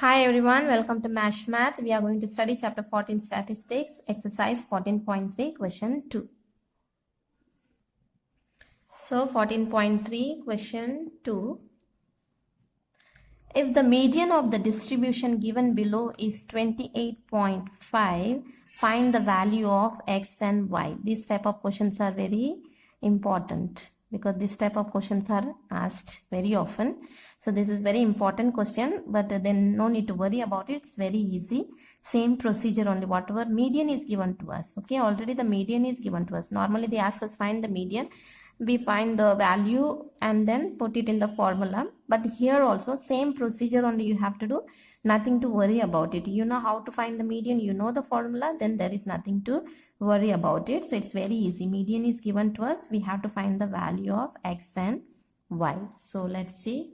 Hi everyone, welcome to MASH Math. We are going to study chapter 14 statistics, exercise 14.3, question 2. So 14.3, question 2. If the median of the distribution given below is 28.5, find the value of x and y. These type of questions are very important because this type of questions are asked very often. So this is very important question, but then no need to worry about it. It's very easy. Same procedure only, whatever median is given to us. Okay, already the median is given to us. Normally they ask us find the median. We find the value and then put it in the formula, but here also same procedure only you have to do, nothing to worry about it. You know how to find the median, you know the formula, then there is nothing to worry about it. So it's very easy. Median is given to us, we have to find the value of x and y. So let's see.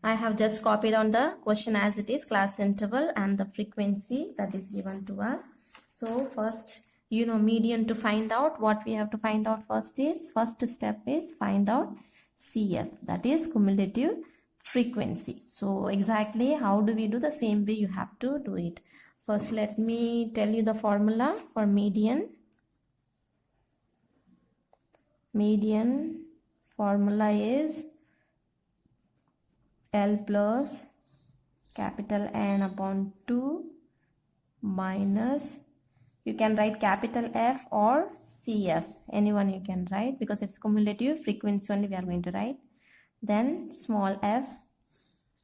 I have just copied on the question as it is, class interval and the frequency that is given to us. So first, median to find out, what we have to find out first step is find out CF, that is cumulative frequency. So exactly how do we do? The same way you have to do it. First let me tell you the formula for median. Median formula is L plus capital N upon 2 minus, you can write capital F or CF, anyone you can write because it's cumulative frequency only we are going to write, then small f,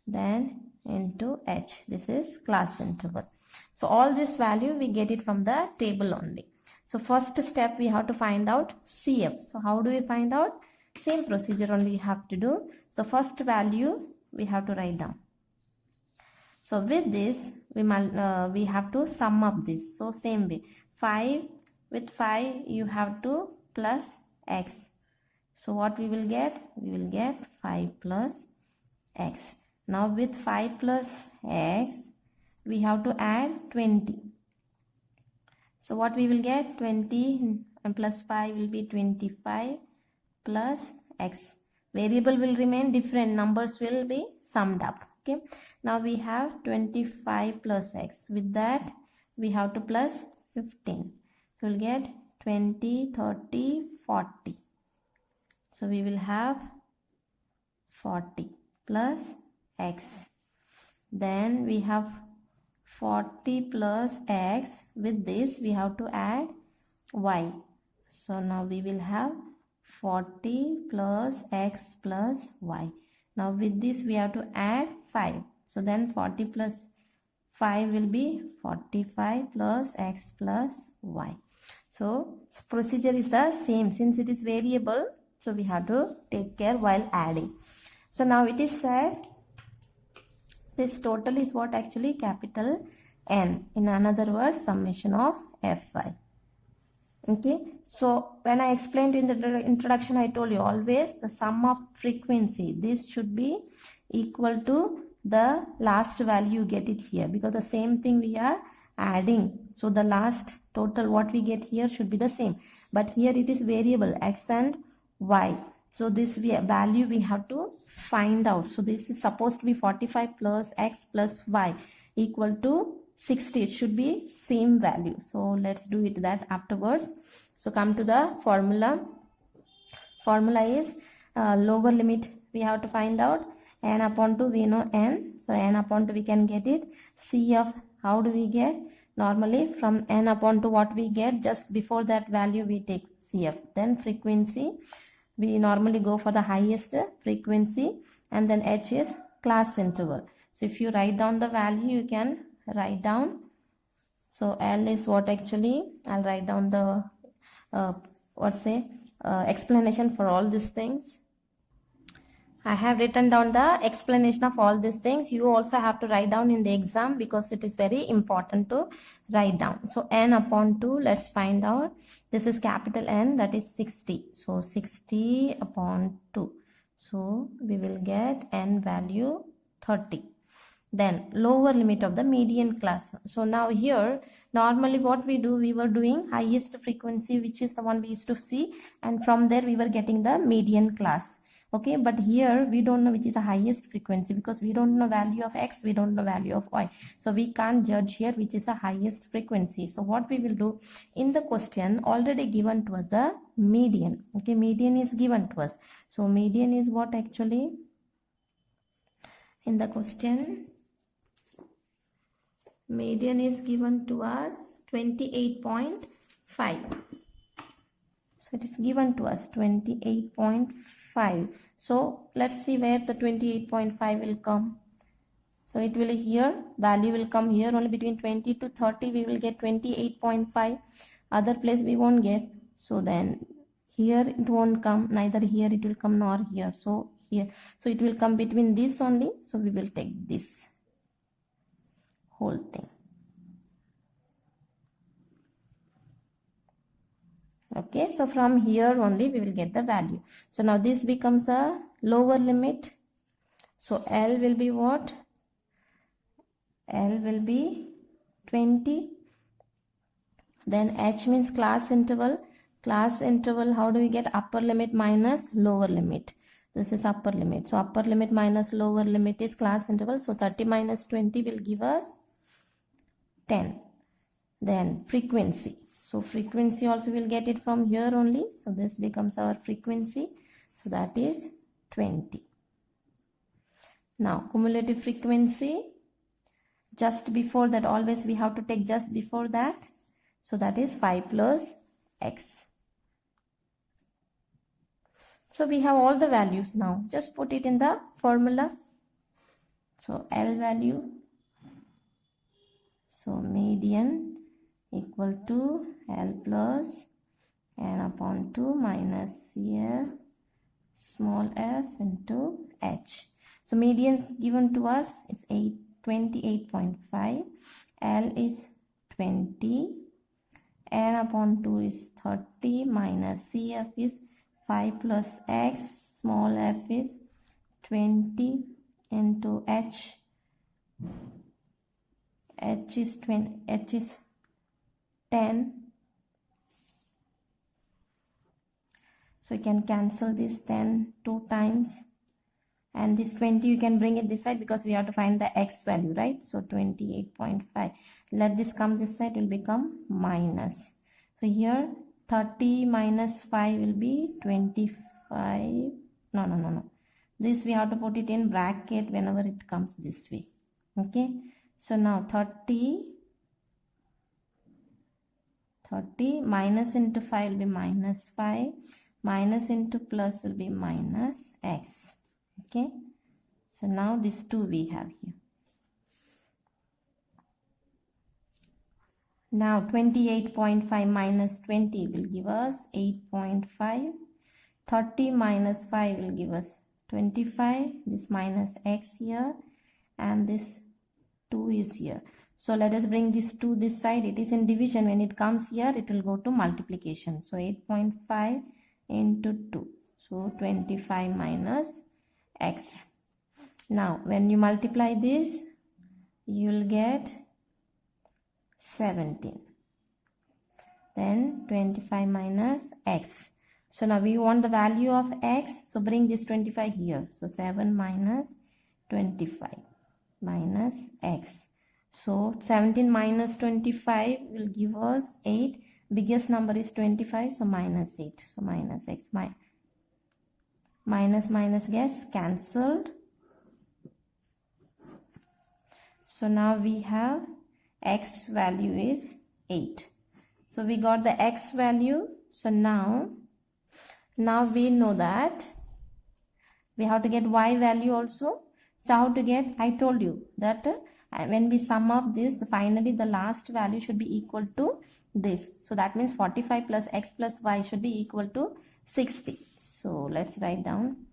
then into H. This is class interval. So all this value we get it from the table only. So first step we have to find out CF. So how do we find out? Same procedure only you have to do. So first value we have to write down. So with this, we have to sum up this. So same way, 5 with 5 you have to plus x. So what we will get? We will get 5 plus x. Now with 5 plus x, we have to add 20. So what we will get? 20 and plus 5 will be 25 plus x. Variable will remain different, numbers will be summed up. Okay, now we have 25 plus x. With that we have to plus 15. So we'll get 20, 30, 40. So we will have 40 plus x. Then we have 40 plus x. With this we have to add y. So now we will have 40 plus x plus y. Now with this we have to add 5. So then 40 plus 5 will be 45 plus x plus y. So procedure is the same. Since it is variable, so we have to take care while adding. So now it is said this total is what? Actually capital N. In another word, summation of Fy. Okay, so when I explained in the introduction, I told you always the sum of frequency, this should be equal to the last value, you get it here because the same thing we are adding. So the last total what we get here should be the same, but here it is variable x and y. So this value we have to find out. So this is supposed to be 45 plus x plus y equal to 60. It should be same value. So let's do it that afterwards. So come to the formula. Formula is lower limit we have to find out. N upon 2 we know n. So n upon 2 we can get it. CF, how do we get? Normally from n upon 2 what we get, just before that value we take CF. Then frequency, we normally go for the highest frequency, and then H is class interval. So if you write down the value, you can write down. So L is what? Actually I'll write down the explanation for all these things. I have written down the explanation of all these things. You also have to write down in the exam because it is very important to write down. So N upon 2, let's find out. This is capital N, that is 60. So 60 upon 2. So we will get N value 30. Then lower limit of the median class. So now here normally what we do, we were doing highest frequency, which is the one we used to see, and from there we were getting the median class. Okay, but here we don't know which is the highest frequency because we don't know value of x, we don't know value of y. So we can't judge here which is the highest frequency. So what we will do, in the question already given to us the median. Okay, median is given to us. So median is what actually in the question? Median is given to us 28.5. So it is given to us 28.5. So let's see where the 28.5 will come. So it will here, value will come here only between 20 to 30 we will get 28.5. Other place we won't get. So then here it won't come, neither here it will come nor here. So here, so it will come between this only. So we will take this whole thing. Okay, so from here only we will get the value. So now this becomes a lower limit. So L will be what? L will be 20. Then H means class interval. Class interval, how do we get? Upper limit minus lower limit. This is upper limit. So upper limit minus lower limit is class interval. So 30 minus 20 will give us 10. Then frequency. So frequency also will get it from here only. So this becomes our frequency. So that is 20. Now cumulative frequency, just before that, always we have to take just before that. So that is 5 plus x. So we have all the values now. Just put it in the formula. So L value. So median equal to L plus n upon 2 minus CF small f into H. So median given to us is 28.5. L is 20. N upon 2 is 30 minus CF is 5 plus x. Small f is 20 into H. H is 20. H is 10. So you can cancel this 10 2 times. And this 20 you can bring it this side because we have to find the x value, right? So 28.5. Let this come this side, will become minus. So here 30 minus 5 will be 25. No. This we have to put it in bracket whenever it comes this way. Okay. So now 30 minus into 5 will be minus 5. Minus into plus will be minus x. Okay, so now this 2 we have here. Now 28.5 minus 20 will give us 8.5. 30 minus 5 will give us 25. This minus x here and this 2 is here. So let us bring this 2 this side. It is in division. When it comes here, it will go to multiplication. So 8.5 into 2. So 25 minus x. Now when you multiply this, you will get 17. Then 25 minus x. So now we want the value of x. So bring this 25 here. So 7 minus 25 minus x. So 17 minus 25 will give us 8. Biggest number is 25. So minus 8. So minus x. Minus gets cancelled. So now we have x value is 8. So we got the x value. So now we know that we have to get y value also. So how to get? I told you that when we sum up this, finally the last value should be equal to this. So that means 45 plus x plus y should be equal to 60. So let's write down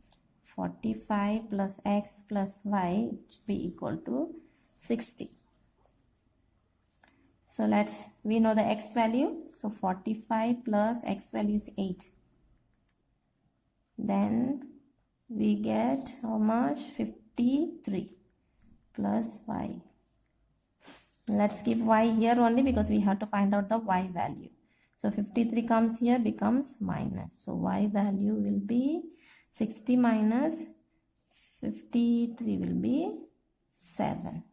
45 plus x plus y should be equal to 60. So we know the x value. So 45 plus x value is 8. Then we get how much? 53 plus y. Let's keep y here only because we have to find out the y value. So 53 comes here, becomes minus. So y value will be 60 minus 53 will be 7.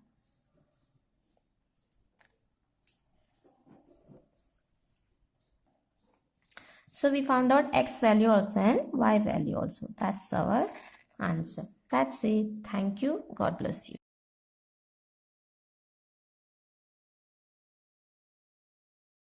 So we found out x value also and y value also. That's our answer. That's it. Thank you. God bless you.